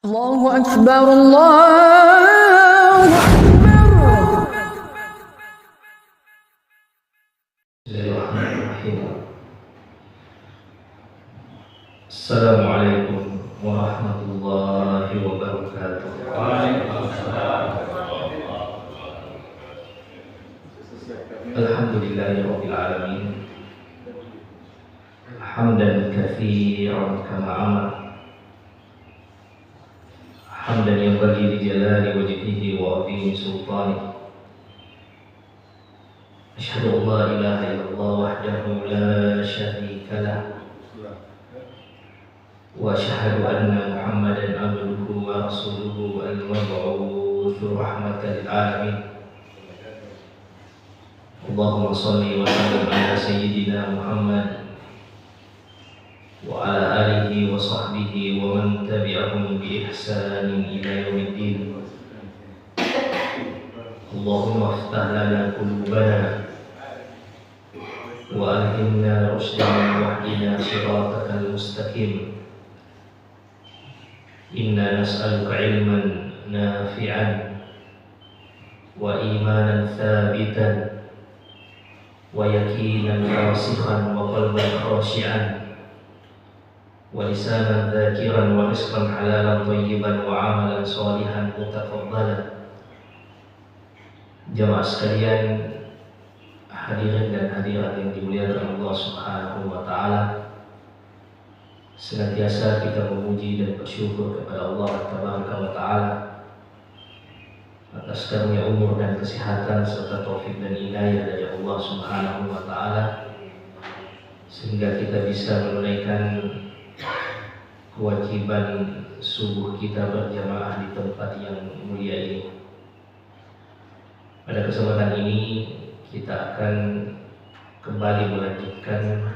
الله أكبر الله أكبر. Bismillahirrahmanirrahim. Assalamualaikum warahmatullahi wabarakatuh. Alhamdulillahirabbil alamin. Hamdan katsiran kama amara. Hamdan yanbaghi li jalali wajhihi wa 'azimi sultanihi. Asyhadu an la ilaha illallah wahdahu la syarika lah wa asyhadu anna Muhammadan abduhu wa rasuluhu al-mab'uts rahmatan lil alamin. Allahumma shalli wa sallim ala sayyidina Muhammad wa ala alihi wa sahbihi wa man tabi'ahum bi ihsanin ila yaumiddin. Allahumma iftah lana qulubana wa alhimna rushdana wahdina siratakal mustaqim. Inna nas'aluka ilman nafi'an wa imanan thabitan wa yaqinan rasikhan wa qalban khashi'an wa lisanan dhakiran wa rizqan halalan thayyiban wa amalan salihan mutaqabbalan. Jamaah sekalian, hadirin dan hadirat yang dimuliakan Allah Subhanahu wa taala, senantiasa kita memuji dan bersyukur kepada Allah Tabaraka wa taala atas karunia umur dan kesehatan serta taufik dan hidayah dari Allah Subhanahu wa taala, sehingga kita bisa menunaikan kewajiban subuh kita berjamaah di tempat yang mulia ini. Pada kesempatan ini kita akan kembali melanjutkan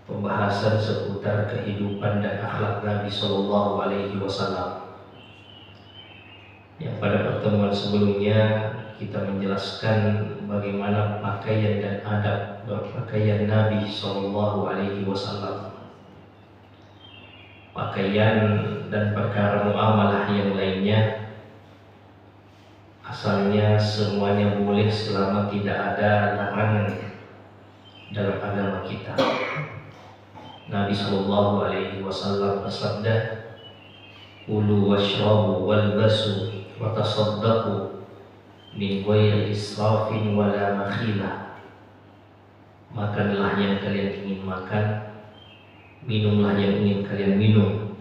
pembahasan seputar kehidupan dan akhlak Nabi Sallallahu Alaihi Wasallam. Yang pada pertemuan sebelumnya kita menjelaskan bagaimana pakaian dan adab berpakaian Nabi Sallallahu Alaihi Wasallam. Pakaian dan perkara muamalah yang lainnya asalnya semuanya boleh selama tidak ada larangan dalam agama kita. Nabi Sallallahu Alaihi Wasallam bersabda, "Kulu washrabu walbasu wa tasaddaqu min ghairi israfin wala makhilah." Makanlah yang kalian ingin makan, minumlah yang ingin kalian minum,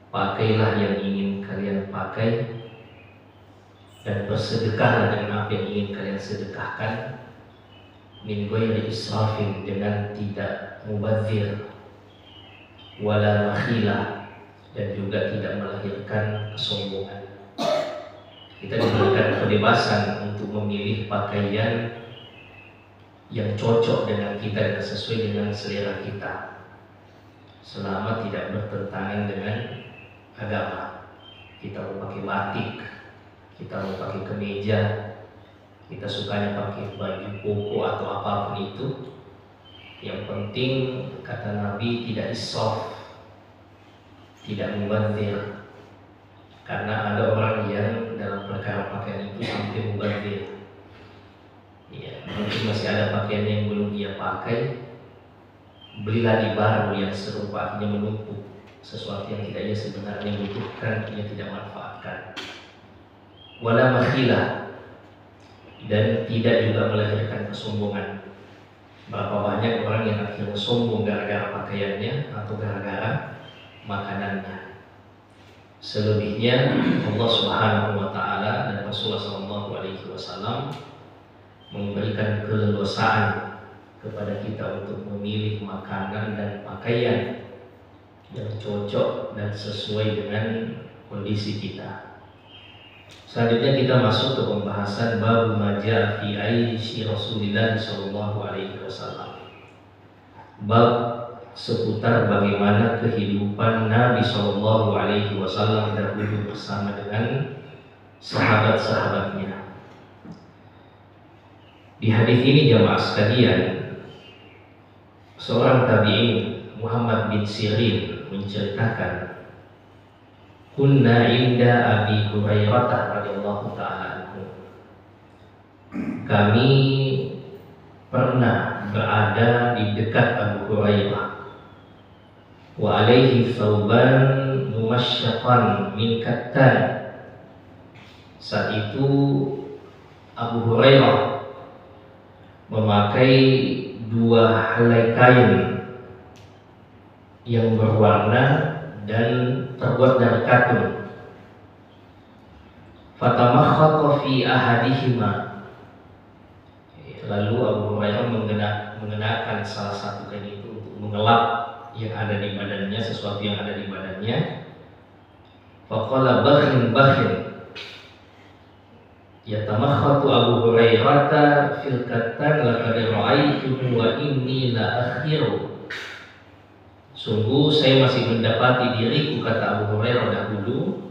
pakailah yang ingin kalian pakai, dan bersedekahlah dengan apa yang ingin kalian sedekahkan, min ghairi israfin, dengan tidak mubadzir, wala makhilah, dan juga tidak melahirkan kesombongan. Kita diberikan kebebasan untuk memilih pakaian yang cocok dengan kita dan sesuai dengan selera kita, selama tidak bertentangan dengan agama. Kita mau pakai batik, kita mau pakai kemeja, kita sukanya pakai baju koko atau apapun itu, yang penting kata Nabi tidak israf, tidak mubadzir. Karena ada orang yang dalam perkara pakaian itu sampai mubadzir. Ya, mungkin masih ada pakaian yang belum dia pakai, belilah di baru yang serupa, akhirnya menumpuk sesuatu yang tidak ia sebenarnya butuhkan, ia tidak manfaatkan. Wala makhilah, dan tidak juga melahirkan kesombongan. Berapa banyak orang yang akhirnya sombong gara-gara pakaiannya atau gara-gara makanannya. Selebihnya Allah Subhanahu wa taala dan Rasulullah sallallahu alaihi wasallam memberikan keleluasaan kepada kita untuk memilih makanan dan pakaian yang cocok dan sesuai dengan kondisi kita. Selanjutnya kita masuk ke pembahasan bab majaa fi aishi Rasulillah sallallahu alaihi wasallam. Bab seputar bagaimana kehidupan Nabi sallallahu alaihi wasallam dahulu bersama dengan sahabat-sahabatnya. Di hadis ini jamaah sekalian, seorang tabi'in Muhammad bin Sirin menceritakan kunna inda Abi Hurairah radhiyallahu ta'ala anhu. Kami pernah berada di dekat Abu Hurairah. Wa alaihi thawban mumasyaqqan min kattan. Saat itu Abu Hurairah memakai 2 helai kain yang berwarna dan terbuat dari katun. Fatamakhata fi ahadihima. Lalu Abu Hurairah mengenakan salah satu kain itu untuk mengelap yang ada di badannya, sesuatu yang ada di badannya. Faqala bakhin bakhin. Yatamakhatu Abu Hurairah fil kattan laqad ra'aytuhu wa inni la akhiru. Sungguh saya masih mendapati diriku, kata Abu Hurairah dahulu,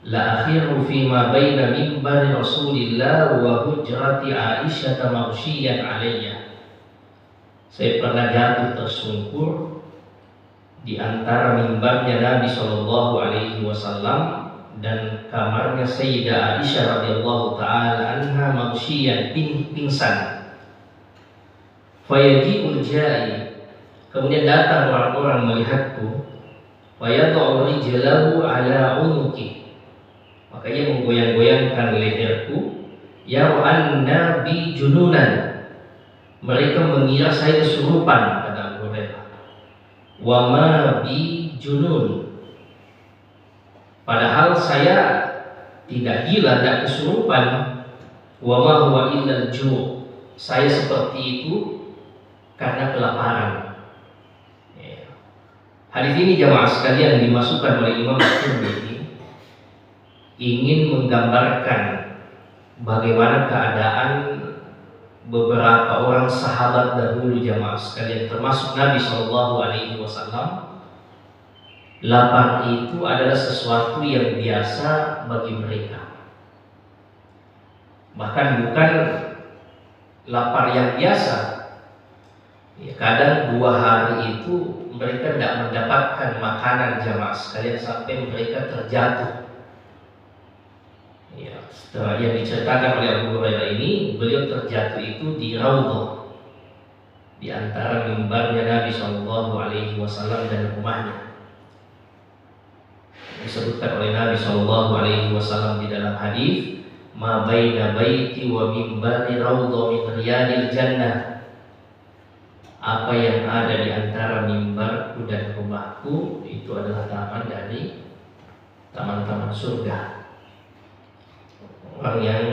la akhiru fima baina mimbari Rasulillah wa hujrati Aisyah maghsyiyan alayya. Saya pernah jatuh tersungkur di antara mimbarnya Nabi sallallahu alaihi wasallam dan kamarnya Sayyidah Aisyah radhiyallahu taala anha maghsyiyan, pingsan. Fayaji'ul ja'i. Kemudian datang orang-orang melihatku. Fayad'u rijlahu ala unuki. Maka ia menggoyang-goyangkan leherku. Yar'anna bi jununan. Mereka mengira saya kesurupan, kata Abu Hurairah. Wa ma bi junun. Padahal saya tidak gila, tidak kesurupan. Wa ma huwa illa al-ju'. Saya seperti itu karena kelaparan. Hadis ini jamaah sekalian dimasukkan oleh Imam Tirmidzi ingin menggambarkan bagaimana keadaan beberapa orang sahabat dahulu jamaah sekalian, termasuk Nabi Shallallahu Alaihi Wasallam. Lapar itu adalah sesuatu yang biasa bagi mereka. Bahkan bukan lapar yang biasa. Ya, kadang 2 hari itu mereka tidak mendapatkan makanan jamaah sekalian sampai mereka terjatuh. Ya, setelah yang diceritakan oleh Abu Hurairah ini, beliau terjatuh itu di Raudhah, di antara mimbarnya Nabi Shallallahu Alaihi Wasallam dan rumahnya. Disebutkan oleh Nabi Shallallahu Alaihi Wasallam di dalam hadis, ma baina baiti wa mimbari raudhah min riyadil jannah. Apa yang ada di antara mimbarku dan rumahku itu adalah taman dari taman-taman surga. Orang yang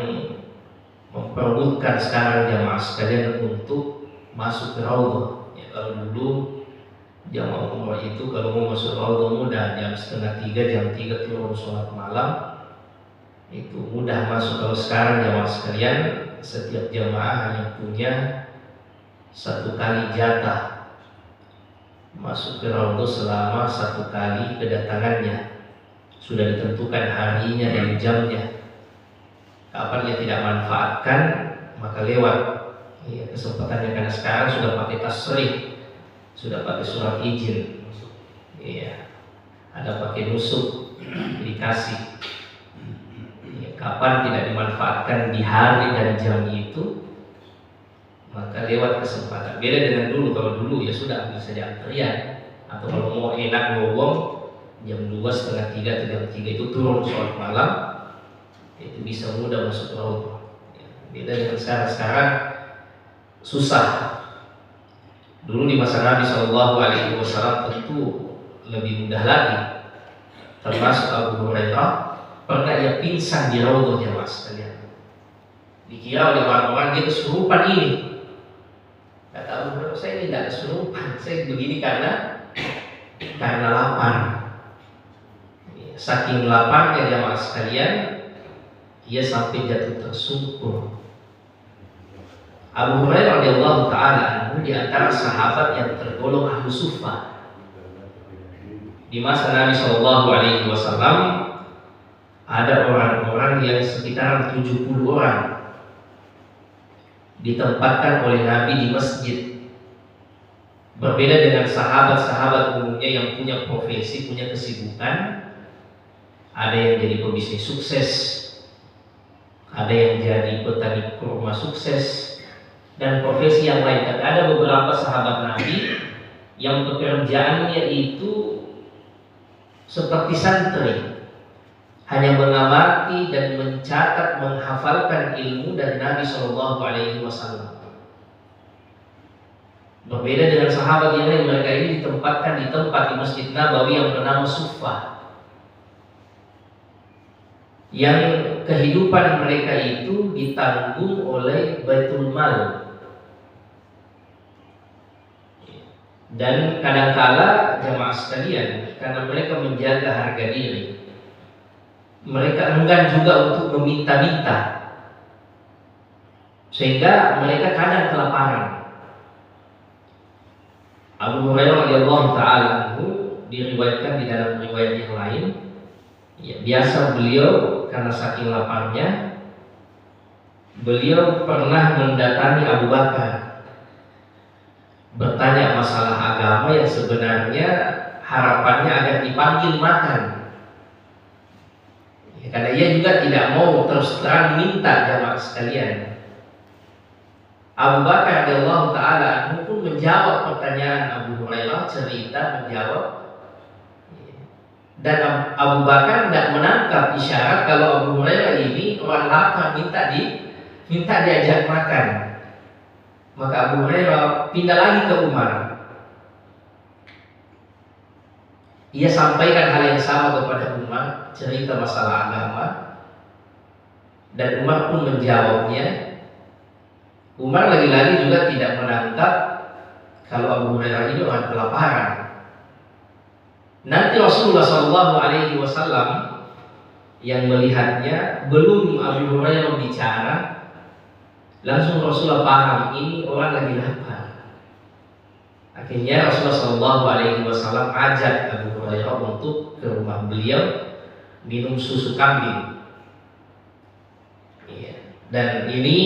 memperebutkan sekarang jamaah sekalian untuk masuk ke raudhah. Ya, kalau dulu jamaah umroh itu kalau mau masuk raudhah mudah, jam 2:30, jam 3 turun sholat malam itu mudah masuk. Kalau sekarang jamaah sekalian, setiap jamaah hanya punya 1 kali jatah masuk ke raudhah selama 1 kali kedatangannya. Sudah ditentukan harinya dan jamnya. Kapan dia tidak manfaatkan maka lewat. Ya, kesempatannya karena sekarang sudah pakai tasrih, sudah pakai surat izin. Iya, ada pakai nusuk dikasih. Ya, kapan tidak dimanfaatkan di hari dan jam itu maka lewat kesempatan. Beda dengan dulu. Kalau dulu ya sudah bisa antrian, atau kalau mau enak ngomong jam 2, 2:30 atau jam 3 itu turun sholat malam, itu bisa mudah masuk raudhah. Beda dengan sekarang susah. Dulu di masa Nabi Shallallahu Alaihi Wasallam tentu lebih mudah lagi. Termasuk Abu Hurairah pernah ia pingsan di raudhah jamaah sekalian. Dikira oleh orang-orang dia kesurupan ini. Kata Abu Hurairah, saya ini tidak kesurupan, saya begini karena lapar. Saking laparnya jamaah sekalian, ia sampai jatuh tersungkur. Abu Hurairah radhiyallahu taala anhu di antara sahabat yang tergolong ahlu suffah. Di masa Nabi Shallallahu Alaihi Wasallam ada orang-orang yang sekitar 70 orang ditempatkan oleh Nabi di masjid. Berbeda dengan sahabat-sahabat umumnya yang punya profesi, punya kesibukan. ada yang jadi pebisnis sukses, ada yang jadi petani kurma sukses, dan profesi yang lain. Dan ada beberapa sahabat Nabi yang pekerjaannya itu seperti santri, hanya mengamati dan mencatat, menghafalkan ilmu dari Nabi Shallallahu Alaihi Wasallam. Berbeda dengan sahabat yang lain, mereka ini ditempatkan di tempat di Masjid Nabawi yang bernama Suffah, yang kehidupan mereka itu ditanggung oleh Baitul Mal. Dan kadangkala jamaah sekalian, karena mereka menjaga harga diri, mereka enggan juga untuk meminta-minta, sehingga mereka kadang kelaparan. Abu Hurairah radhiyallahu taala anhu diriwayatkan di dalam riwayat yang lain, ya, biasa beliau karena saking laparnya, beliau pernah mendatangi Abu Bakar, bertanya masalah agama yang sebenarnya harapannya agar dipanggil makan, ya, karena ia juga tidak mau terus terang minta jamaah sekalian. Abu Bakar radhiyallahu taala anhu pun menjawab pertanyaan Abu Hurairah, cerita menjawab. Dan Abu Bakar tidak menangkap isyarat kalau Abu Hurairah ini orang lapar minta diajak makan. Maka Abu Hurairah pindah lagi ke Umar. Ia sampaikan hal yang sama kepada Umar, cerita masalah agama, dan Umar pun menjawabnya. Umar lagi-lagi juga tidak menangkap kalau Abu Hurairah ini orang kelaparan. Nanti Rasulullah SAW yang melihatnya, belum Abu Hurairah bicara, langsung Rasulullah paham ini orang lagi lapar. Akhirnya Rasulullah SAW ajak Abu Hurairah untuk ke rumah beliau minum susu kambing. Dan ini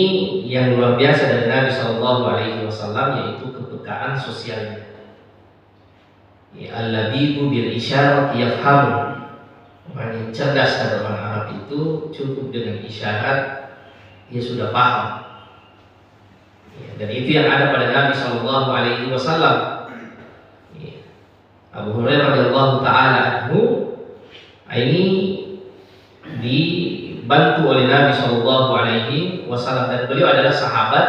yang luar biasa dari Nabi SAW, yaitu kepekaan sosialnya. Al-labibu bil isyarat yafhamu. Orang yang cerdas pada orang Arab itu cukup dengan isyarat dia sudah paham. Dan itu yang ada pada Nabi SAW. Abu Hurairah radhiyallahu taala anhu ini dibantu oleh Nabi SAW, dan beliau adalah sahabat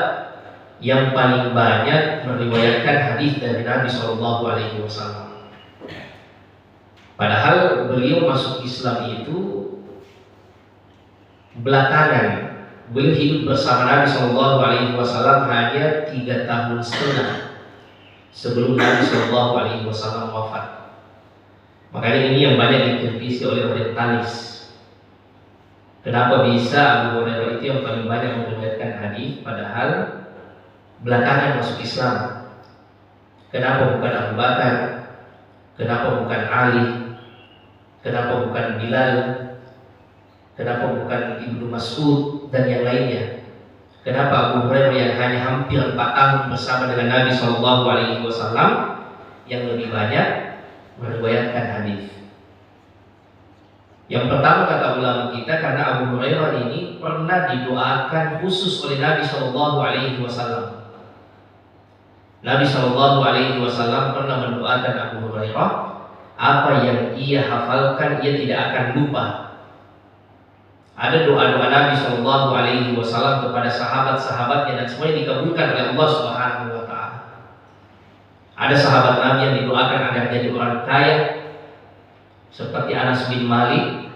yang paling banyak meriwayatkan hadis dari Nabi SAW. Padahal beliau masuk Islam itu belakangan. Beliau hidup bersama Nabi SAW hanya 3 tahun setengah sebelum Nabi SAW wafat. Makanya ini yang banyak dikritisi oleh orientalis. Kenapa bisa Abu Hurairah itu yang paling banyak meriwayatkan hadis padahal belakangan masuk Islam? Kenapa bukan Abu Bakar? Kenapa bukan Ali? Kenapa bukan Bilal? Kenapa bukan Ibnu Mas'ud dan yang lainnya? Kenapa Abu Hurairah yang hanya hampir 4 tahun bersama dengan Nabi SAW yang lebih banyak meriwayatkan hadis? Yang pertama kata ulama kita, karena Abu Hurairah ini pernah didoakan khusus oleh Nabi SAW. Nabi SAW pernah mendoakan Abu Hurairah, apa yang ia hafalkan ia tidak akan lupa. Ada doa-doa Nabi SAW kepada sahabat-sahabatnya dan semuanya dikabulkan oleh Allah Subhanahu wa Ta'ala. Ada sahabat Nabi yang didoakan agar jadi orang kaya seperti Anas bin Malik,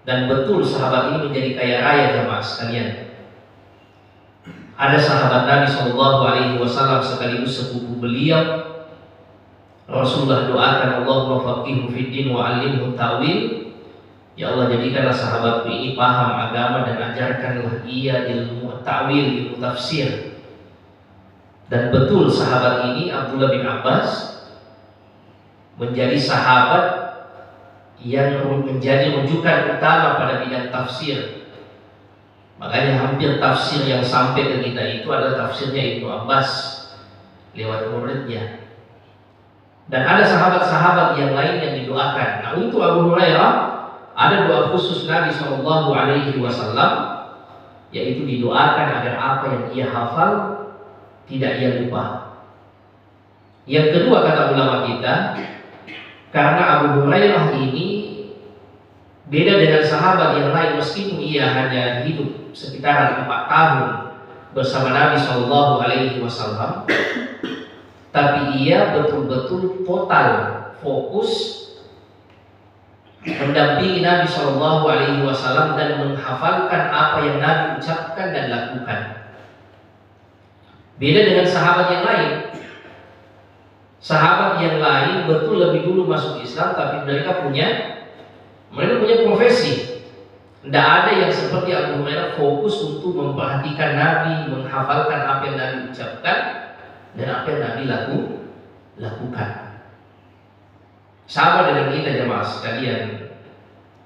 dan betul sahabat ini menjadi kaya raya jamaah sekalian. Ada sahabat Nabi SAW sekaligus sepupu beliau, Rasulullah doakan, Allahumma faqihu fid din wa 'allimhu ta'wil. Ya Allah, jadikanlah sahabatku ini paham agama dan ajarkanlah ia ilmu ta'wil, ilmu tafsir. Dan betul sahabat ini Abdullah bin Abbas menjadi sahabat yang menjadi rujukan utama pada bidang tafsir. Makanya hampir tafsir yang sampai ke kita itu adalah tafsirnya Ibnu Abbas lewat muridnya. Dan ada sahabat-sahabat yang lain yang didoakan. Nah, untuk Abu Hurairah, Ada doa khusus Nabi Shallallahu Alaihi Wasallam, yaitu didoakan agar apa yang ia hafal tidak ia lupa. Yang kedua kata ulama kita, karena Abu Hurairah ini beda dengan sahabat yang lain, meskipun ia hanya hidup sekitar 4 tahun bersama Nabi Shallallahu Alaihi Wasallam, tapi ia betul-betul total fokus mendampingi Nabi Shallallahu Alaihi Wasallam dan menghafalkan apa yang Nabi ucapkan dan lakukan. Beda dengan sahabat yang lain. Sahabat yang lain betul lebih dulu masuk Islam, tapi mereka punya profesi. Tidak ada yang seperti Abu Hurairah fokus untuk memperhatikan Nabi, menghafalkan apa yang Nabi ucapkan dan apa yang Nabi lakukan. Sama dengan kita jemaah sekalian.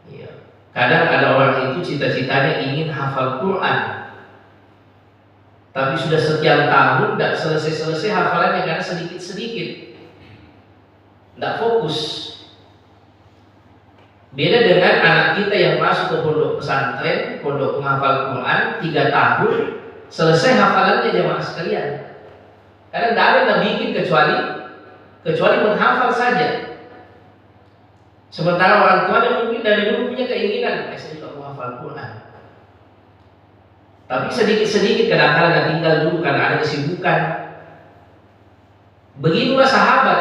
Ya. Kadang ada orang itu cita-citanya ingin hafal Quran, tapi sudah sekian tahun tidak selesai hafalannya karena sedikit-sedikit, tidak fokus. Beda dengan anak kita yang masuk ke pondok pesantren, pondok menghafal Quran 3 tahun, selesai hafalannya jemaah sekalian. Karena tidak ada yang bikin kecuali menghafal saja. Sementara orang tuanya mungkin dari dulu punya keinginan, saya juga mau hafal Quran. Tapi sedikit-sedikit kadang-kadang tinggal dulu karena ada kesibukan. Begitulah sahabat.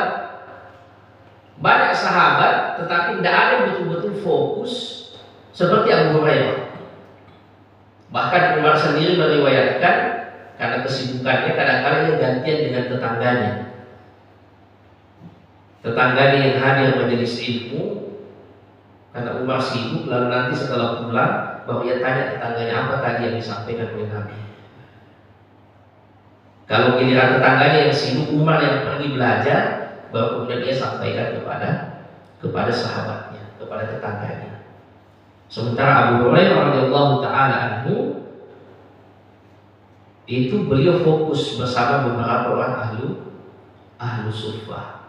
Banyak sahabat tetapi tidak ada yang betul-betul fokus seperti Abu Hurairah. Bahkan Umar sendiri meriwayatkan karena kesibukannya kadang-kadang ia gantian dengan tetangganya. Tetangganya yang hadir majelis ilmu, karena Umar sibuk, lalu nanti setelah pulang baru ia tanya tetangganya apa tadi yang disampaikan oleh Nabi. Kalau giliran tetangganya yang sibuk, Umar yang pergi belajar, baru kemudian ia sampaikan kepada sahabatnya, kepada tetangganya. Sementara Abu Hurairah radhiyallahu taala anhu itu beliau fokus bersama beberapa orang ahlu suffah.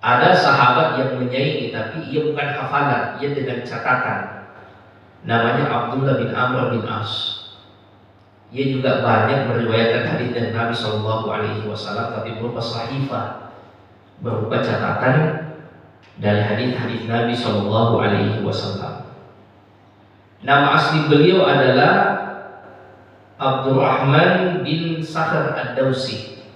Ada sahabat yang menyaingi, tapi ia bukan hafalan, ia dengan catatan. Namanya Abdullah bin Amr bin As. Ia juga banyak meriwayatkan hadis dari Nabi Shallallahu Alaihi Wasallam, tapi berupa sahifah, berupa catatan dari hadis-hadis Nabi Shallallahu Alaihi Wasallam. Nama asli beliau adalah Abdurrahman bin Sakhr ad-Dawsi,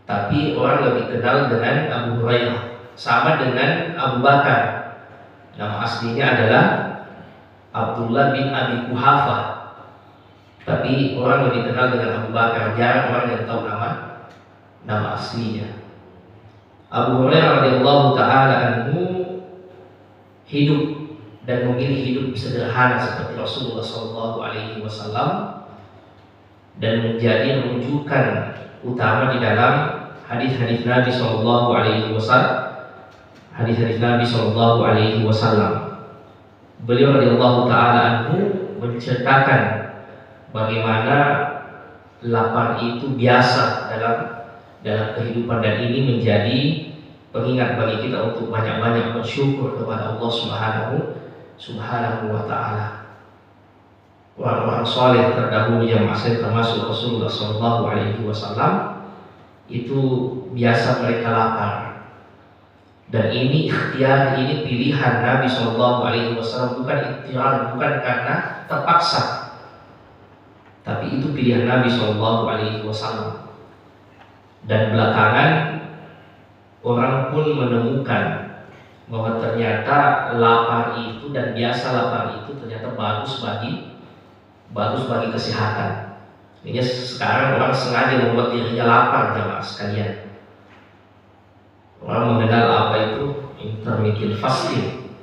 tapi orang lebih kenal dengan Abu Hurairah, sama dengan Abu Bakar. Nama aslinya adalah Abdullah bin Abi Quhafah, tapi orang lebih kenal dengan Abu Bakar. Jarang orang yang tahu nama aslinya. Abu Hurairah radhiyallahu taala anhu hidup dan memilih hidup sederhana seperti Rasulullah sallallahu alaihi wasallam, dan menjadi rujukan utama di dalam hadis-hadis Nabi sallallahu alaihi wasallam. Hadis-hadis Nabi sallallahu alaihi wasallam. Beliau radhiyallahu taala anhu menceritakan bagaimana lapar itu biasa dalam kehidupan, dan ini menjadi pengingat bagi kita untuk banyak-banyak bersyukur kepada Allah Subhanahu wa taala. Orang-orang saleh terdahulu yang masih termasuk Rasulullah sallallahu alaihi wasallam itu biasa mereka lapar. Dan ini ikhtiar, ini pilihan Nabi sallallahu alaihi wasallam, bukan ikhtiar, bukan karena terpaksa. Tapi itu pilihan Nabi sallallahu alaihi wasallam. Dan belakangan orang pun menemukan bahwa ternyata lapar itu dan biasa lapar itu ternyata bagus bagi kesehatan. Ini sekarang orang sengaja membuat dirinya lapar, jamaah sekalian. Orang mengenal apa itu intermittent fasting.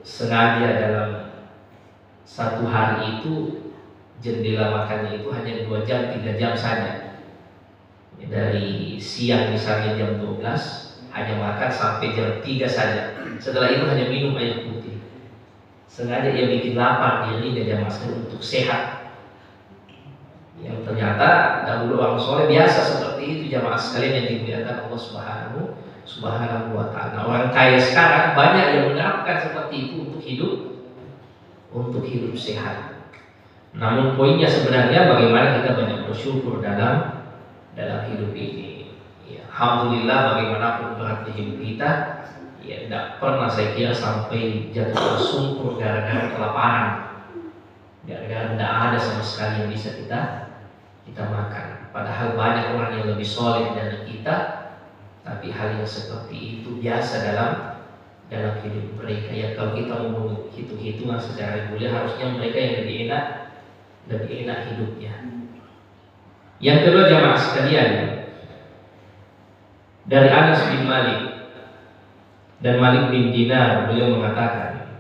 Sengaja dalam satu hari itu jendela makannya itu hanya 2 jam, 3 jam saja. Dari siang misalnya jam 12 hanya makan sampai jam 3 saja. Setelah itu hanya minum air putih. Sengaja ia bikin lapar diri dan jamaah sekalian untuk sehat. Yang ternyata dahulu orang soleh biasa seperti itu, jamaah sekalian yang dimuliakan Allah Subhanahu Subhanahu wa ta'ala. Orang kaya sekarang banyak yang menerapkan seperti itu untuk hidup sehat. Namun poinnya sebenarnya bagaimana kita banyak bersyukur dalam hidup ini. Ya, alhamdulillah bagaimanapun beratnya hidup kita, ya tidak pernah saya kira sampai jatuh tersungkur gara-gara kelaparan, gara-gara tidak ada sama sekali yang bisa kita makan. Padahal banyak orang yang lebih soleh dari kita, tapi hal yang seperti itu biasa dalam hidup mereka. Ya kalau kita mau hitung-hitungan secara reguler, harusnya mereka yang lebih enak hidupnya. Yang kedua jamaah sekalian, dari Anas bin Malik dan Malik bin Dinar, beliau mengatakan,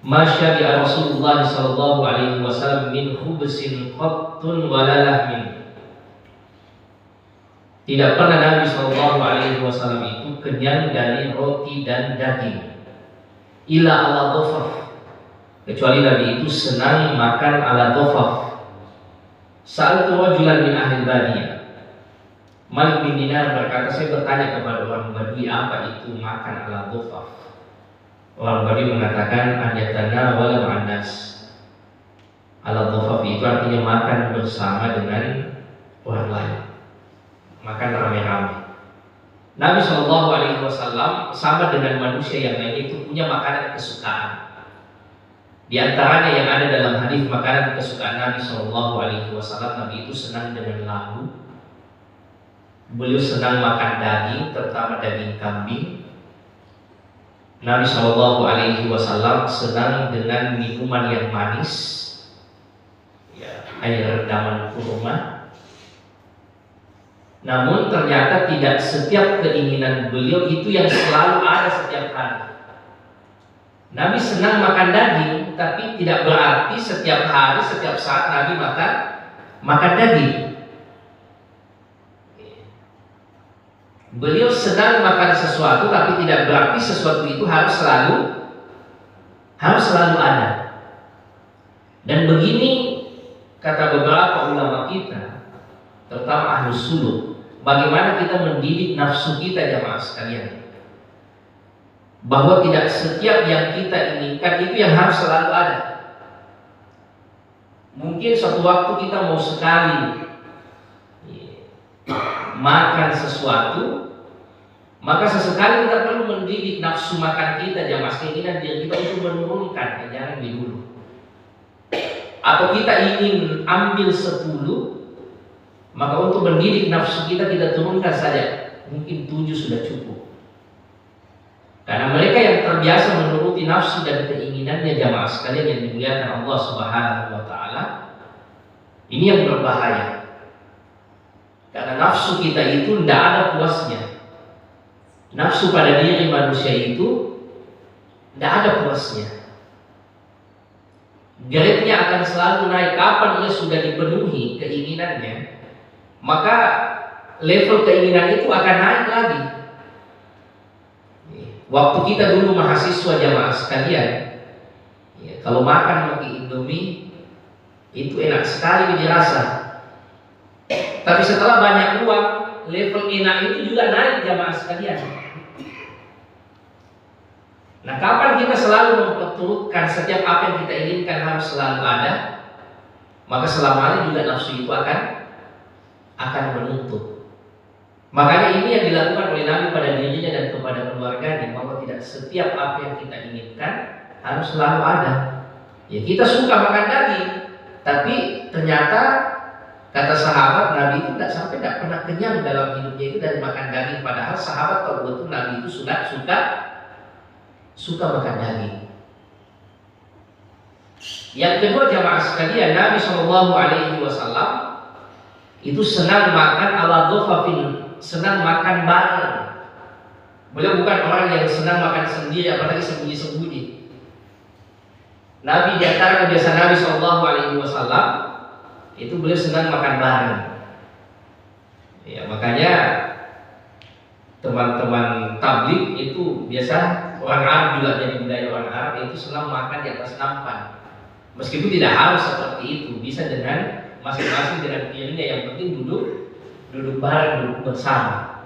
"Masya bi Rasulullah sallallahu alaihi wasallam min khubsin qattun wala lahmin." Tidak pernah Nabi sallallahu alaihi wasallam itu kenyang dari roti dan daging, ila ala dhafaf, kecuali Nabi itu senang makan ala dhafaf. Sa'altu rajulan min ahli badiyah. Malik bin Dinar berkata, saya bertanya kepada orang Badui apa itu makan ala dhafaf. Orang Badui mengatakan ajatana wala ma'anas. Ala dhafaf itu artinya makan bersama dengan orang lain, makan rame-rame. Nabi SAW sama dengan manusia yang lain itu punya makanan kesukaan. Di antaranya yang ada dalam hadis makanan kesukaan Nabi SAW, Nabi itu senang dengan lambu. Beliau senang makan daging, terutama daging kambing. Nabi SAW senang dengan minuman yang manis, ya, air redaman kurma. Namun ternyata tidak setiap keinginan beliau itu yang selalu ada setiap hari. Nabi senang makan daging, tapi tidak berarti setiap hari, setiap saat Nabi makan daging. Beliau senang makan sesuatu, tapi tidak berarti sesuatu itu harus selalu ada. Dan begini kata beberapa ulama kita, terutama ahlus suluk, bagaimana kita mendidik nafsu kita jamaah sekalian, bahwa tidak setiap yang kita inginkan itu yang harus selalu ada. Mungkin suatu waktu kita mau sekali makan sesuatu, maka sesekali kita perlu mendidik nafsu makan kita, jamaah, keinginan diri kita untuk menurunkan, jangan dulu. Atau kita ingin ambil 10, maka untuk mendidik nafsu kita turunkan saja, mungkin 7 sudah cukup. Karena mereka yang terbiasa menuruti nafsu dan keinginannya, jamaah sekalian yang dimuliakan Allah Subhanahu wa ta'ala, ini yang berbahaya. Karena nafsu kita itu tidak ada puasnya. Nafsu pada diri manusia itu tidak ada puasnya. Geritnya akan selalu naik. Kapan ia sudah dipenuhi keinginannya, maka level keinginan itu akan naik lagi. Waktu kita dulu mahasiswa jamaah sekalian, ya, kalau makan pakai Indomie itu enak sekali dirasa. Tapi setelah banyak uang, level enak itu juga naik jamaah sekalian. Nah, kapan kita selalu memperturutkan setiap apa yang kita inginkan harus selalu ada, maka selamanya juga nafsu itu akan menuntut. Makanya ini yang dilakukan oleh Nabi pada dirinya dan kepada keluarganya, bahwa tidak setiap apa yang kita inginkan harus selalu ada. Ya, kita suka makan daging, tapi ternyata kata sahabat, Nabi itu tidak pernah kenyang dalam hidupnya itu dari makan daging. Padahal sahabat tahu betul Nabi itu suka makan daging. Yang kedua jamaah sekalian, Nabi SAW itu senang makan ala dhafafin, senang makan bareng. Beliau bukan orang yang senang makan sendiri, apalagi sembunyi-sembunyi. Nabi di antara kebiasaan Nabi SAW itu beliau senang makan bareng. Ya, makanya teman-teman tabligh itu biasa, orang Arab juga jadi budaya orang Arab itu senang makan di atas nampan. Meskipun tidak harus seperti itu, bisa dengan masing-masing dengan piringnya, yang penting duduk bareng, duduk bersama.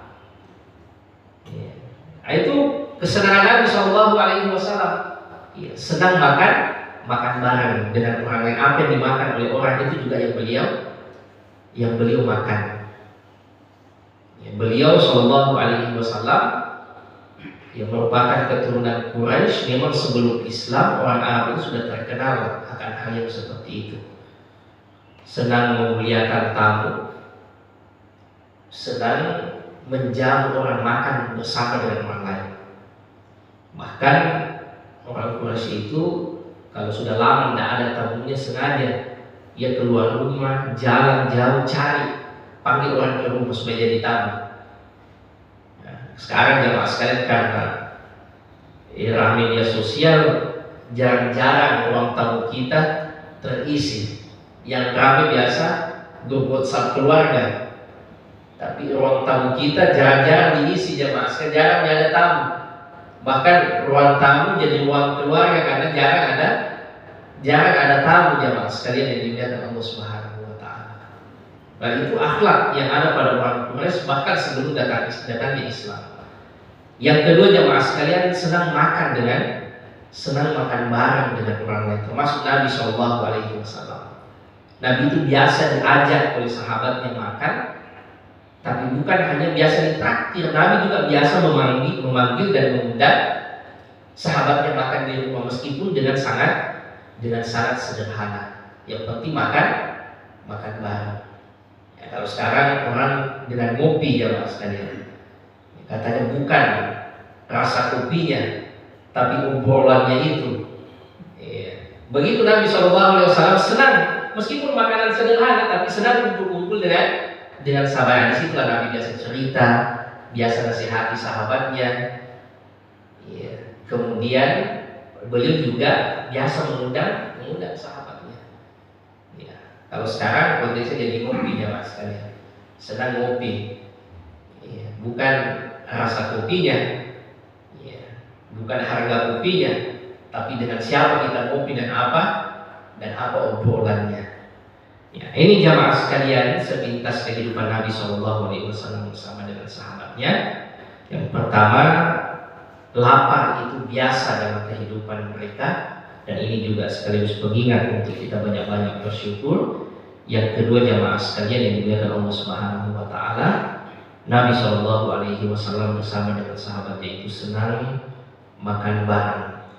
Ya. Nah, itu kesenangan Nabi Shallallahu Alaihi Wasallam. Ya, senang makan bareng dengan orang lain. Apa yang dimakan oleh orang itu juga yang beliau makan. Ya, beliau Shallallahu Alaihi Wasallam yang merupakan keturunan Quraisy, memang sebelum Islam orang Arab itu sudah terkenal akan hal yang seperti itu. Senang memuliakan tamu, senang menjamu orang makan bersama dengan orang lain. Bahkan orang Quraisy itu kalau sudah lama tidak ada tamunya, sengaja ia keluar rumah, jalan jauh cari, panggil orang ke rumah supaya jadi tamu. Sekarang jamaah sekalian, karena era media sosial, jarang-jarang ruang tamu kita terisi. Yang ramai biasa grup WhatsApp keluarga, tapi ruang tamu kita jarang-jarang diisi jamaah sekalian, jarang ada tamu. Bahkan ruang tamu jadi ruang keluarga karena jarang ada tamu jamaah sekalian yang dimuliakan Allah Subhanahu wa taala. Dan itu akhlak yang ada pada orang Quraisy bahkan sebelum datangnya Islam. Yang kedua jamaah sekalian, senang makan bareng dengan orang lain, termasuk Nabi Shallallahu Alaihi Wasallam. Nabi itu biasa diajak oleh sahabatnya makan, tapi bukan hanya biasa ditraktir. Nabi juga biasa memanggil dan mengundang sahabatnya makan di rumah, meskipun dengan syarat sederhana. Yang penting makan bareng. Ya, kalau sekarang orang dengan ngopi jamaah sekalian, katanya bukan rasa kopinya, tapi obrolannya itu. Ya. Begitu Nabi SAW senang, meskipun makanan sederhana, tapi senang kumpul dengan sahabat. Di situ Nabi biasa cerita, biasa nasihati sahabatnya. Ya. Kemudian beliau juga biasa mengundang sahabatnya. Ya. Kalau sekarang konteksnya jadi ngopi ya mas sekalian, senang ngopi. Ya. Bukan rasa kopinya, ya, bukan harga kopinya, tapi dengan siapa kita ngopi dan apa obrolannya. Ya, ini jamaah sekalian sepintas kehidupan Nabi Shallallahu Alaihi Wasallam bersama dengan sahabatnya. Yang pertama, lapar itu biasa dalam kehidupan mereka, dan ini juga sekaligus pengingat untuk kita banyak-banyak bersyukur. Yang kedua jamaah sekalian yang dimuliakan Allah Subhanahu Wa Taala, Nabi Shallallahu Alaihi Wasallam bersama dengan sahabatnya itu senang makan bareng.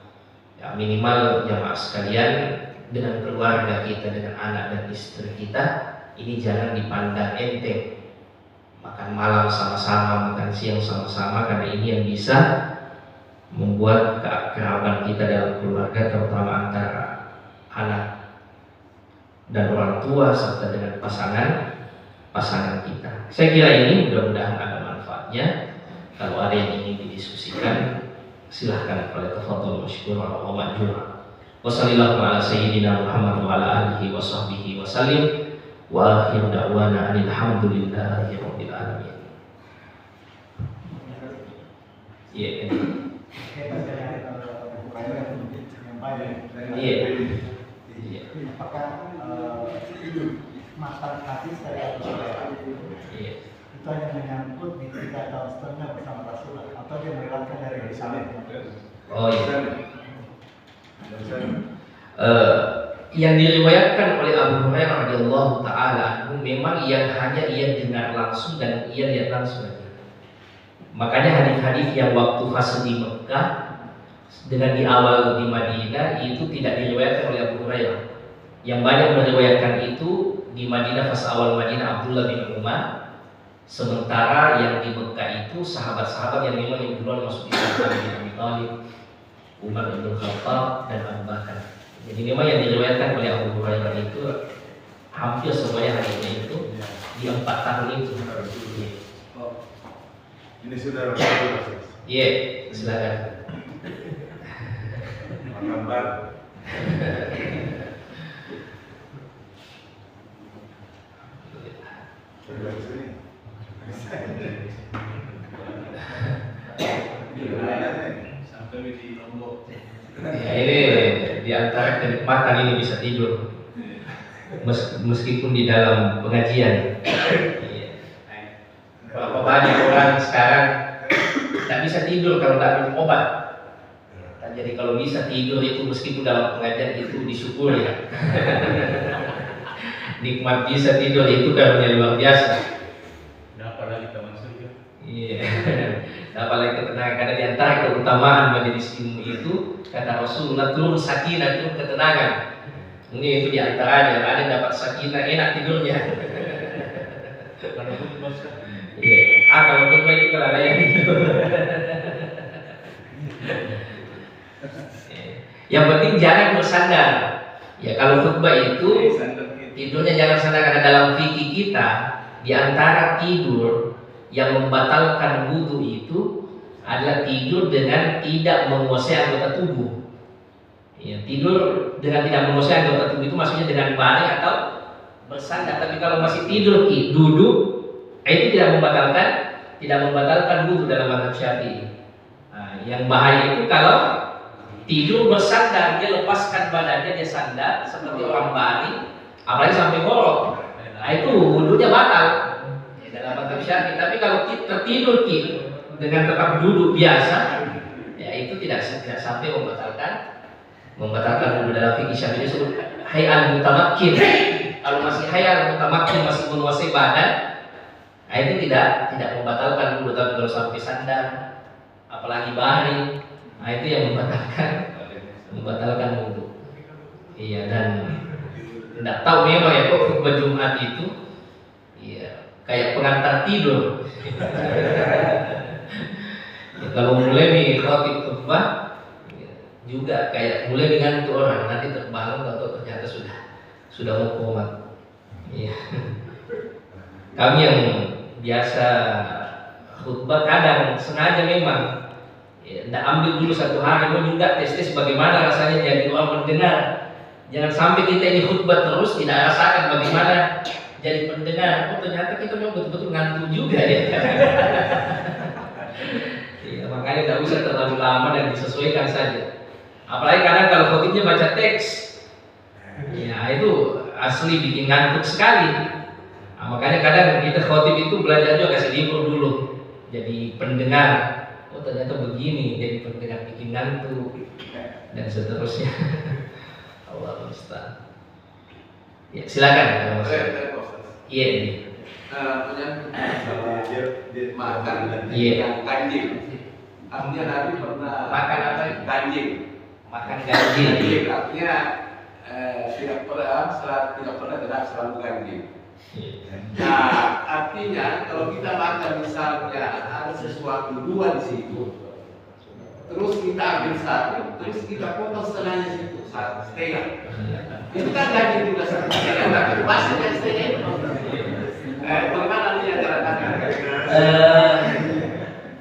Ya, minimal jamaah sekalian dengan keluarga kita, dengan anak dan istri kita, ini jangan dipandang enteng. Makan malam sama-sama, makan siang sama-sama, karena ini yang bisa membuat keakraban kita dalam keluarga, terutama antara anak dan orang tua serta dengan pasangan kita. Saya kira ini mudah-mudahan ada manfaatnya. Kalau ada yang ingin didiskusikan, silahkan. Oleh tafadhol masykur wa ma'jur. Wassallallahu ala sayyidina Muhammad wa ala alihi wa sahbihi wa sallim. Wa akhir da'wana alhamdulillahi rabbil alamin. Iya. Iya. Apakah makan hati saya itu hanya menyangkut di 3 tahun setengah bersama Rasulullah, atau dia melewatkan dari Yerusalem? Oh iya. Yang diriwayatkan oleh Abu Hurairah radhiyallahu taala anhu, memang yang hanya ia dengar langsung dan ia lihat langsung. Makanya hadis-hadis yang waktu fase di Mekah dengan di awal di Madinah itu tidak diriwayatkan oleh Abu Hurairah. Yang banyak meriwayatkan itu di Madinah, fase awal Madinah Abdullah bin Umar. Sementara yang di Mekah itu sahabat-sahabat yang memang yang duluan masuk Islam, bin Abi Thalib, Umar bin Khattab dan Abu Bakar. Jadi memang yang diriwayatkan oleh Abu Hurairah itu hampir semuanya hadisnya itu di 4 tahun itu. Ini sudah Rasulullah. Iya, silakan. Gambar. Sampai di Lombok. Ya, ini di antara kenikmatan ini bisa tidur meskipun di dalam pengajian. Berapa banyak orang sekarang tidak bisa tidur kalau tidak minum obat. Nah, jadi kalau bisa tidur itu meskipun dalam pengajian itu disyukuri ya. Nikmat bisa tidur itu karunia luar biasa. Kenapa lagi taman surga? Iya. Apalagi ketenangan, karena di antara keutamaan majelis ilmu itu kata Rasulullah turun sakinah, turun ketenangan. Ini itu di antaranya, ada yang dapat sakinah enak tidurnya. Kalau khutbah Iya. Kalau khutbah itu kelalaian itu. Yang penting jangan bersandar. Ya kalau khutbah itu tidurnya jangan sandar, karena dalam fikih kita di antara tidur yang membatalkan wudu itu adalah tidur dengan tidak menguasai anggota tubuh. Ya, tidur dengan tidak menguasai anggota tubuh itu maksudnya dengan baring atau bersandar. Tapi kalau masih tidur duduk, itu tidak membatalkan wudu dalam mazhab Syafi'i. Nah, yang bahaya itu kalau tidur bersandar, dia lepaskan badannya, dia sandar seperti orang baring, apalagi sampai ngorok. Nah, itu wudunya batal dalam mazhab Syafi'i. Tapi kalau tertidur dengan tetap duduk biasa, ya itu tidak sampai membatalkan wudu. Dalam fikih Syafi'i disebut hayal mutamakkin. Kalau masih hayal mutamakkin, masih menguasai badan, nah itu tidak membatalkan wudu. Tapi kalau sampai sandar, apalagi baring, nah itu yang membatalkan wudu. Iya, dan tidak tahu memang ya kok khutbah Jumat itu iya kayak pengantar tidur. Ya, kalau mulai nih khotib khutbah juga kayak mulai dengan tuh orang nanti terbangun atau ternyata sudah mau komat. Iya. Kami yang biasa khutbah kadang sengaja memang tidak ambil dulu satu hari mau juga tes bagaimana rasanya jadi orang mendengar. Jangan sampai kita ini khutbah terus tidak rasakan bagaimana jadi pendengar. Oh ternyata kita memang betul-betul ngantuk juga ya. Ya, makanya tidak usah terlalu lama dan disesuaikan saja. Apalagi kadang kalau khotibnya baca teks, ya itu asli bikin ngantuk sekali. Nah, makanya kadang kita khotib itu belajar juga kasih libur dulu, jadi pendengar. Oh ternyata begini, jadi pendengar bikin ngantuk dan seterusnya. Allah musta'an. Ya silakan. Iya. Makan Iya. yang ganjil. Artinya Nabi pernah Makan apa? ganjil. Makan ganjil. Ganjil artinya tidak pernah tidak selalu ganjil. Nah, artinya kalau kita makan misalnya ada sesuatu dua di situ, terus kita ambil satu, terus kita potong setengahnya situ, setengah. Itu kan ganjil juga setengah, tapi pasti kan setengah itu. Bagaimana nih antara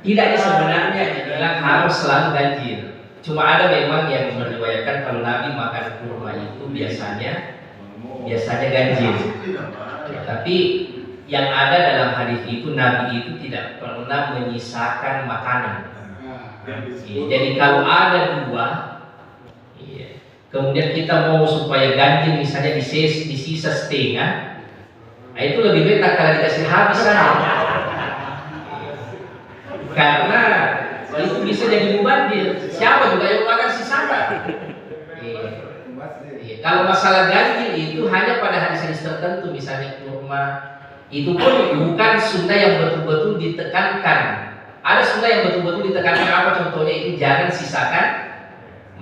Tidak sebenarnya dibilang harus selalu ganjil. Cuma ada memang yang meriwayatkan kalau Nabi makan kurma itu biasanya ganjil. Ya, tapi yang ada dalam hadis itu Nabi itu tidak pernah menyisakan makanan. Ya, jadi kalau ada dua, ya, kemudian kita mau supaya ganjil misalnya disisa setengah, nah itu lebih baik tak kalau dikasih habis saja. Karena itu bisa jadi mubazir. Siapa juga yang makan sisanya. Kalau masalah ganjil itu hanya pada hadis-hadis tertentu, misalnya kurma, itu pun bukan sunnah yang betul-betul ditekankan. Ada sunnah yang betul-betul ditekankan, apa contohnya itu jangan sisakan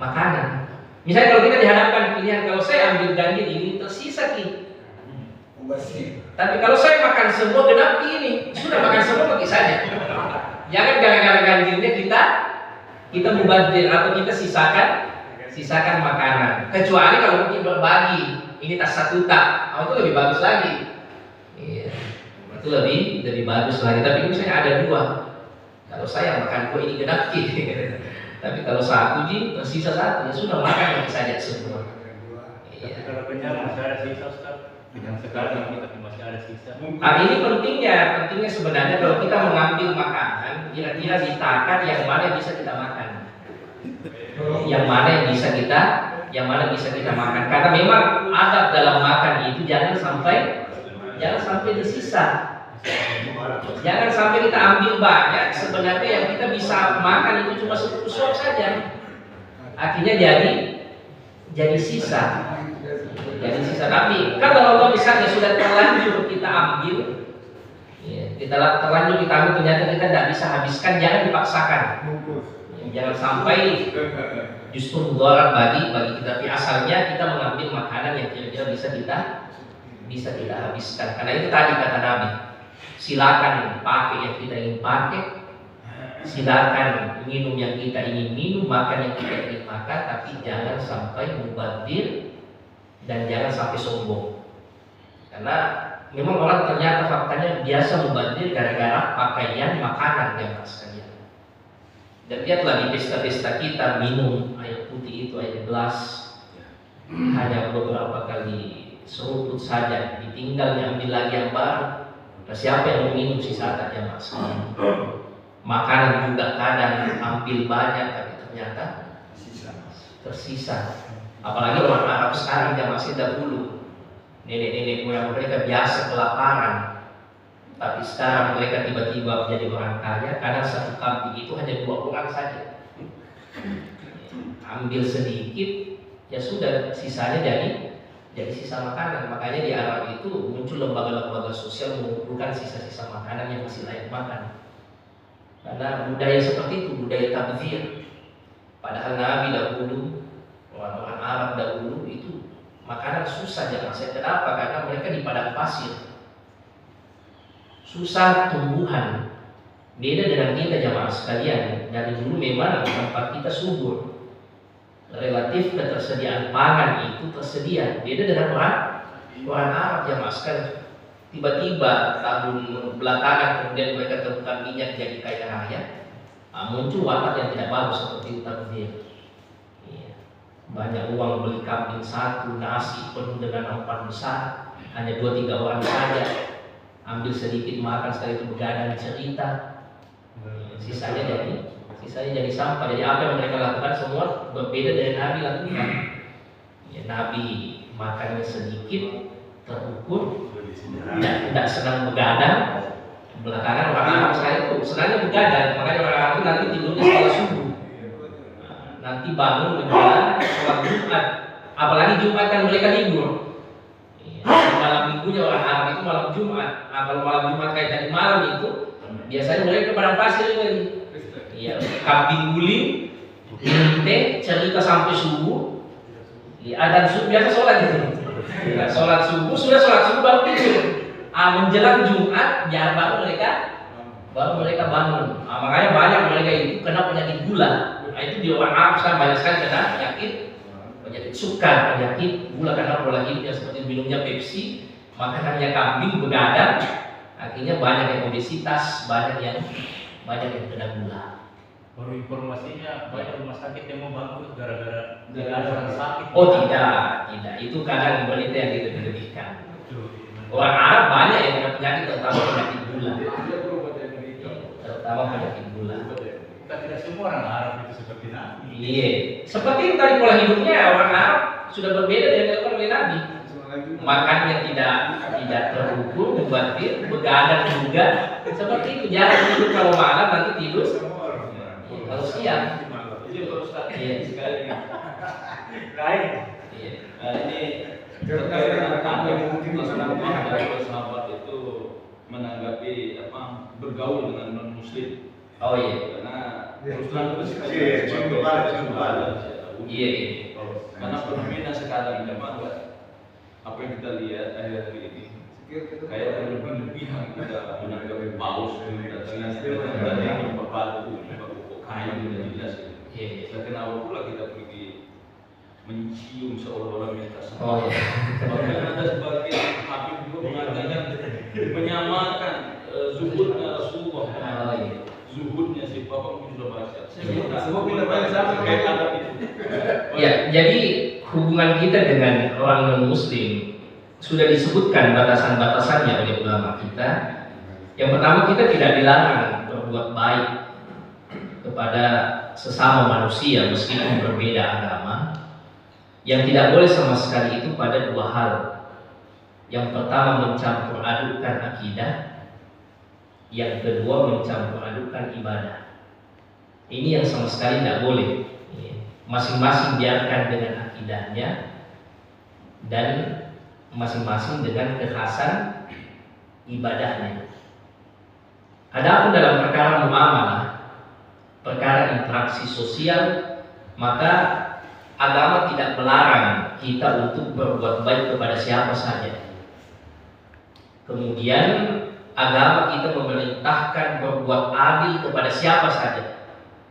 makanan. Misalnya kalau kita dihadapkan pilihan, kalau saya ambil ganjil ini tersisa nih. Tapi kalau saya makan semua genap ini, sudah makan semua bagi saja. Jangan gara-gara ganjilnya kita mubazir atau kita sisakan makanan. Kecuali kalau mungkin berbagi, ini tas satu tak, itu lebih bagus lagi. Iya, itu lebih bagus lagi. Tapi misalnya ada dua, kalau saya makan kue ini genap tapi kalau satu tersisa satu, ya sudah makan bagi saja semua. Iya. Kalau kenyang masih ada sisa, Ustaz. Kenyang sekali tapi masih ada sisa. Ini pentingnya sebenarnya kalau kita mengambil makanan, kira-kira ditakar yang mana bisa kita makan, yang mana bisa kita makan. Karena memang adab dalam makan itu jangan sampai tersisa. Jangan sampai kita ambil banyak, sebenarnya yang kita bisa makan itu cuma suap saja. Akhirnya jadi sisa. Jadi sisa. Tapi kalau Allah misalnya sudah terlanjur kita ambil, kita terlanjur kita ambil, ternyata kita tidak bisa habiskan, jangan dipaksakan. Jangan sampai justru mudarat bagi kita. Tapi asalnya kita mengambil makanan yang kira-kira bisa kita habiskan. Karena itu tadi kata Nabi, silakan pakai yang kita ingin pakai, silakan minum yang kita ingin minum, makan yang kita ingin makan, tapi jangan sampai mubazir dan jangan sampai sombong. Karena memang orang ternyata faktanya biasa mubazir gara-gara pakaian, makanan yang sekalian. Dan lihatlah di pesta-pesta kita minum air putih itu air gelas hanya beberapa kali seruput saja, ditinggal ambil lagi yang baru. Nah, siapa yang mau minum sisa saja mas? Makanan juga kadang ambil banyak tapi ternyata tersisa. Apalagi orang Arab sekarang yang masih dahulu nenek-nenek moyang mereka biasa kelaparan, tapi sekarang mereka tiba-tiba menjadi orang kaya karena satu kambing itu hanya 2 orang saja. Ambil sedikit, ya sudah sisanya jadi sisa makanan. Makanya di Arab itu muncul lembaga-lembaga sosial mengumpulkan sisa-sisa makanan yang masih layak makan. Karena budaya seperti itu, budaya tabdzir. Padahal Nabi dahulu, orang-orang Arab dahulu itu makanan susah jangan saya. Kenapa? Karena mereka di padang pasir. Susah tumbuhan. Beda dengan kita jamaah sekalian. Dari dulu memang tempat kita subur. Relatif ketersediaan pangan itu tersedia. Beda dengan orang Arab jamaah sekalian. Tiba-tiba tahun belakangan kemudian mereka temukan minyak jadi kaya raya. Muncul watak yang tidak bagus seperti itu tabdzir. Banyak uang beli kambing satu, nasi penuh dengan umpan besar, hanya 2-3 orang saja. Ambil sedikit makan, sekali itu begadang cerita, sisanya jadi sampah. Jadi apa yang mereka lakukan semua berbeda dari Nabi lakukan. Nabi makannya sedikit, terukur, tidak senang begadang. Belakangan orang Arab sekali itu senangnya begadang, makanya orang Arab itu nanti tidurnya setelah subuh. Nanti bangun menjelang sholat Jumat, apalagi Jumat kan mereka libur. Malam minggunya orang Arab itu malam Jumat. Kalau malam Jumat kayak tadi malam itu biasanya mereka ke padang pasir lagi. Kambing guling, minum teh, cerita sampai subuh. Adzan subuh biasa sholat gitu. Sholat subuh baru tidur. Menjelang Jumat ya baru mereka bangun. Makanya banyak mereka itu kena penyakit gula. Itu di orang Arab sekarang banyak sekali kena penyakit sukar, penyakit gula karena pola hidupnya seperti minumnya Pepsi, makanannya kambing, begadang, akhirnya banyak yang obesitas, banyak yang kena gula. Baru informasinya banyak rumah sakit yang mau bangkrut gara-gara orang sakit. Oh tidak, itu kadang berita yang dilebihkan. Orang Arab banyak yang kena penyakit, terutama penyakit gula. Kita tidak semua orang Arab itu seperti Nabi. Iya, seperti itu tadi pola hidupnya orang Arab sudah berbeda dengan yang dilakukan oleh Nabi. Makannya tidak terukur, mubazir, begadang juga. Seperti itu, jangan tidur kalau malam, nanti tidur kalau siang. Iya, sekali. Lain. Iya. Ini terkait dengan apa yang mungkin para sahabat itu menanggapi bergaul dengan non muslim. Oh iya. Karena terus terang itu Iya. karena fenomena sekarang memang apa yang kita lihat akhir-akhir ini kayak berlebih-lebihan kita menanggapi paus datangnya dari yang berbatu kayu dan jelas. Dan kenapa pula kita pergi mencium seolah-olah minta sama. Oh iya. Bahkan ada sebagian habib juga mengatakan menyamakan zuhudnya Rasulullah. Oh iya. Zuhudnya si Bapak mungkin sudah baca. Semua kita banyak sama kayak adab itu. Ya, jadi hubungan kita dengan orang non-muslim sudah disebutkan batasan-batasannya oleh ulama kita. Yang pertama, kita tidak dilarang berbuat baik kepada sesama manusia meskipun berbeda agama. Yang tidak boleh sama sekali itu pada 2 hal. Yang pertama, mencampur adukkan akidah. Yang kedua, mencampur adukan ibadah. Ini yang sama sekali tidak boleh. Masing-masing biarkan dengan akidahnya dan masing-masing dengan kekhasan ibadahnya. Adapun dalam perkara muamalah, perkara interaksi sosial, maka agama tidak melarang kita untuk berbuat baik kepada siapa saja. Kemudian agama kita memerintahkan berbuat adil kepada siapa saja.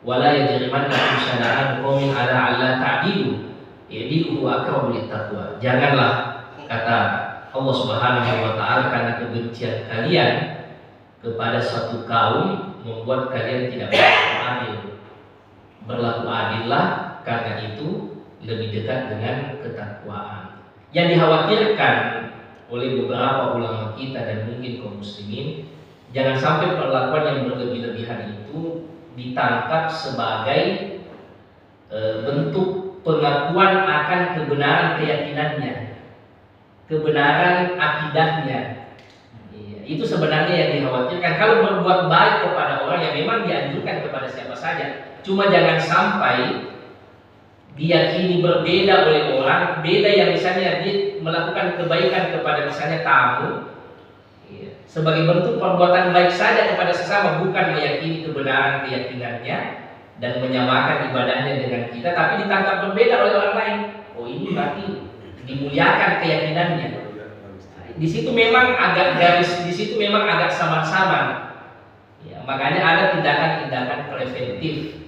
Wala yajrimannakum syana'an qaumin 'ala alla ta'dilu i'dilu aqrabu littaqwa. Janganlah, kata Allah Subhanahu wa taala, karena kebencian kalian kepada suatu kaum membuat kalian tidak berlaku adil. Berlaku adillah, karena itu lebih dekat dengan ketakwaan. Yang dikhawatirkan oleh beberapa ulama kita dan mungkin kaum muslimin, jangan sampai perlakuan yang berlebih-lebihan itu ditangkap sebagai bentuk pengakuan akan kebenaran keyakinannya, kebenaran akidahnya. Itu sebenarnya yang dikhawatirkan. Kalau berbuat baik kepada orang yang memang dianjurkan kepada siapa saja, cuma jangan sampai diyakini berbeda oleh orang, beda yang misalnya dia melakukan kebaikan kepada misalnya tamu, sebagai bentuk perbuatan baik saja kepada sesama, bukan meyakini kebenaran keyakinannya dan menyamakan ibadahnya dengan kita, tapi ditangkap berbeda oleh orang lain. Oh, ini berarti dimuliakan keyakinannya. Di situ memang agak garis, di situ memang agak samar-samar. Ya, makanya ada tindakan-tindakan preventif.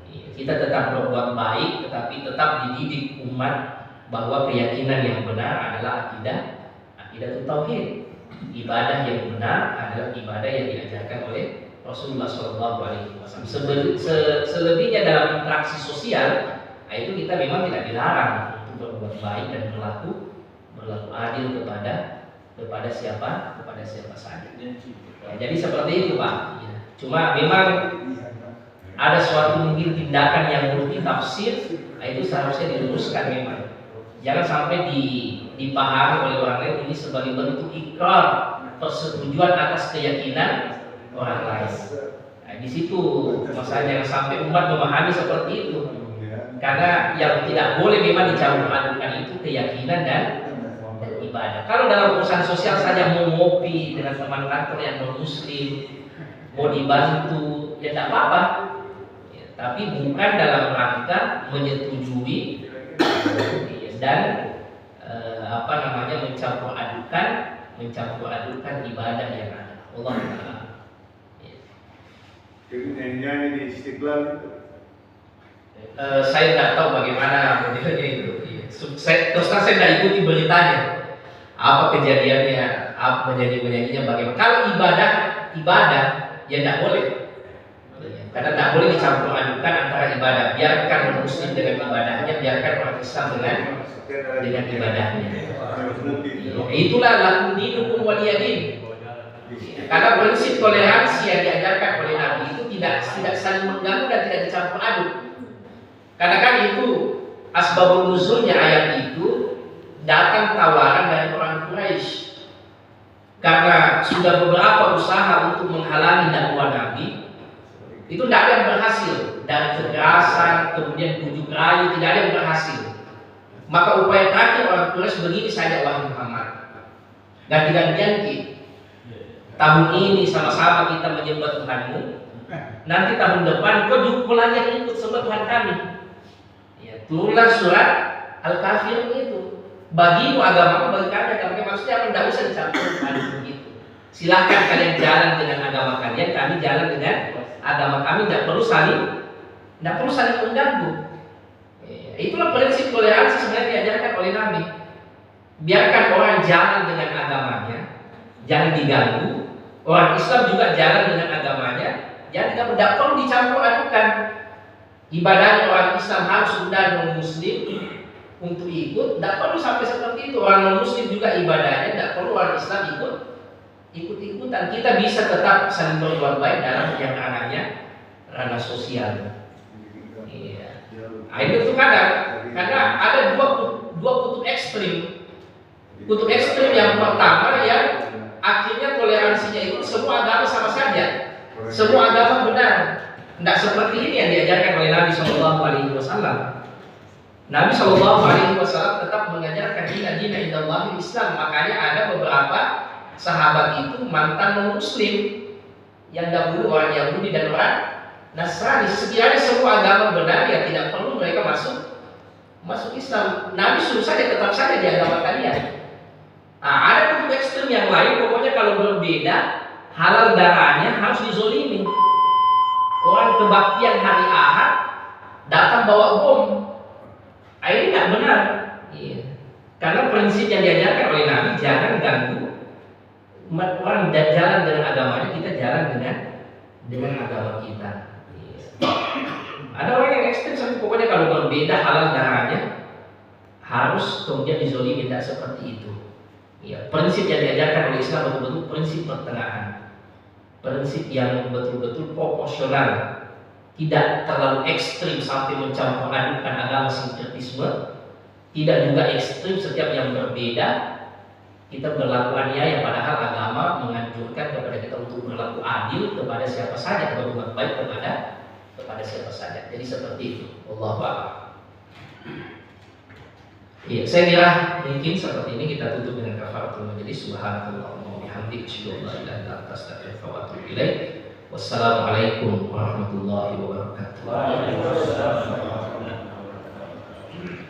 Ya, kita tetap berbuat baik, tetapi tetap dididik umat bahwa keyakinan yang benar adalah akidah tauhid. Ibadah yang benar adalah ibadah yang diajarkan oleh Rasulullah SAW. Selebihnya dalam interaksi sosial, itu kita memang tidak dilarang untuk berbuat baik dan berlaku adil kepada siapa saja. Ya, jadi seperti itu, Pak. Ya. Cuma memang ada suatu mungkin tindakan yang multi tafsir, itu seharusnya diluruskan memang. Jangan sampai dipahami oleh orang lain ini sebagai bentuk ikrar persetujuan atas keyakinan orang lain. Nah, di situ masalahnya, yang sampai umat memahami seperti itu. Karena yang tidak boleh memang dicampur adukan itu keyakinan dan ibadah. Kalau dalam urusan sosial saja, mau ngopi dengan teman kantor yang non muslim, mau dibantu, ya tidak apa-apa. Ya, tapi bukan dalam rangka menyetujui dan mencampur adukan ibadah yang ada. Allah Taala. Nyanyi di Istiqlal itu. Saya tidak tahu bagaimana modelnya itu. Terus saya tidak ikuti beritanya. Apa kejadiannya, apa menyanyinya bagaimana. Kalau ibadah ya tidak boleh. Karena tidak boleh dicampur adukan antara ibadah. Biarkan muslim dengan ibadahnya, biarkan orang Islam dengan ibadahnya. Itulah lakum dinukum waliyadin. Karena prinsip toleransi yang diajarkan oleh Nabi itu tidak saling mengganggu dan tidak dicampur aduk. Karena kan itu asbabun nuzulnya ayat itu datang tawaran dari orang Quraisy. Karena sudah beberapa usaha untuk menghalangi dakwah Nabi, itu tidak ada yang berhasil. Dari kekerasan, kemudian bujuk rayu, tidak ada yang berhasil. Maka upaya terakhir orang Quraisy begini saja, wahai Muhammad, ganti-gantian kita. Tahun ini sama-sama kita menyembah Tuhanmu, nanti tahun depan kau lagi yang ikut sembah Tuhan kami. Ya, turunlah surat Al-Kafirun itu. Bagimu agamamu, bagi kami agama. Maksudnya apa? Tidak usah dicampur aduk begitu. Silahkan kalian jalan dengan agama kalian, kami jalan dengan agama kami. Tidak perlu saling mengganggu. Ya, itulah prinsip toleransi sebenarnya diajarkan oleh Nabi. Biarkan orang jalan dengan agamanya, jangan diganggu. Orang Islam juga jalan dengan agamanya, jangan tidak perlu dicampur adukan. Ibadahnya orang Islam harus undang non Muslim untuk ikut, tidak perlu sampai seperti itu. Orang non Muslim juga ibadahnya, tidak perlu orang Islam ikut-ikutan. Kita bisa tetap saling berbuat baik dalam yang namanya ranah sosial. Iya. Nah, itu kadang karena ada dua kutub ekstrim. Kutub ekstrim yang pertama yang akhirnya toleransinya itu semua agama sama saja. Semua agama benar. Tidak seperti ini yang diajarkan oleh Nabi Shallallahu Alaihi Wasallam. Nabi Shallallahu Alaihi Wasallam tetap mengajarkan dina indallahi Islam. Makanya ada beberapa sahabat itu mantan non-Muslim yang dahulu orang Yahudi dan orang Nasrani. Sekiranya semua agama benar, ya tidak perlu mereka masuk Islam. Nabi suruh saja tetap saja di agama kalian. Nah, ada kutub ekstrem yang lain, pokoknya kalau berbeda halal darahnya harus dizolimi. Orang kebaktian hari Ahad datang bawa bom. Ini tidak benar. Iya. Karena prinsip yang diajarkan oleh Nabi, jangan ganggu orang jalan dengan agamanya, kita jalan dengan agama kita. Iya. Ada orang yang ekstrem sampai pokoknya kalau berbeda halal darahnya harus kemudian dizolimi, tidak seperti itu. Ya, prinsip yang diajarkan oleh Islam betul-betul prinsip pertengahan, prinsip yang betul-betul proporsional, tidak terlalu ekstrim sampai mencampur adukan agama sinkretisme, tidak juga ekstrim setiap yang berbeda kita berlaku aniaya, padahal agama menganjurkan kepada kita untuk berlaku adil kepada siapa saja, berbuat baik kepada siapa saja. Jadi seperti itu. Wallahu a'lam. Iya, saya kira mungkin seperti ini kita tutup dengan kafaratul majelis. Subhanallahumma wa bihamdika asyhadu an la ilaha illa anta astaghfiruka wa atubu ilaik. Wassalamualaikum warahmatullahi wabarakatuh. Waalaikumsalam warahmatullahi wabarakatuh.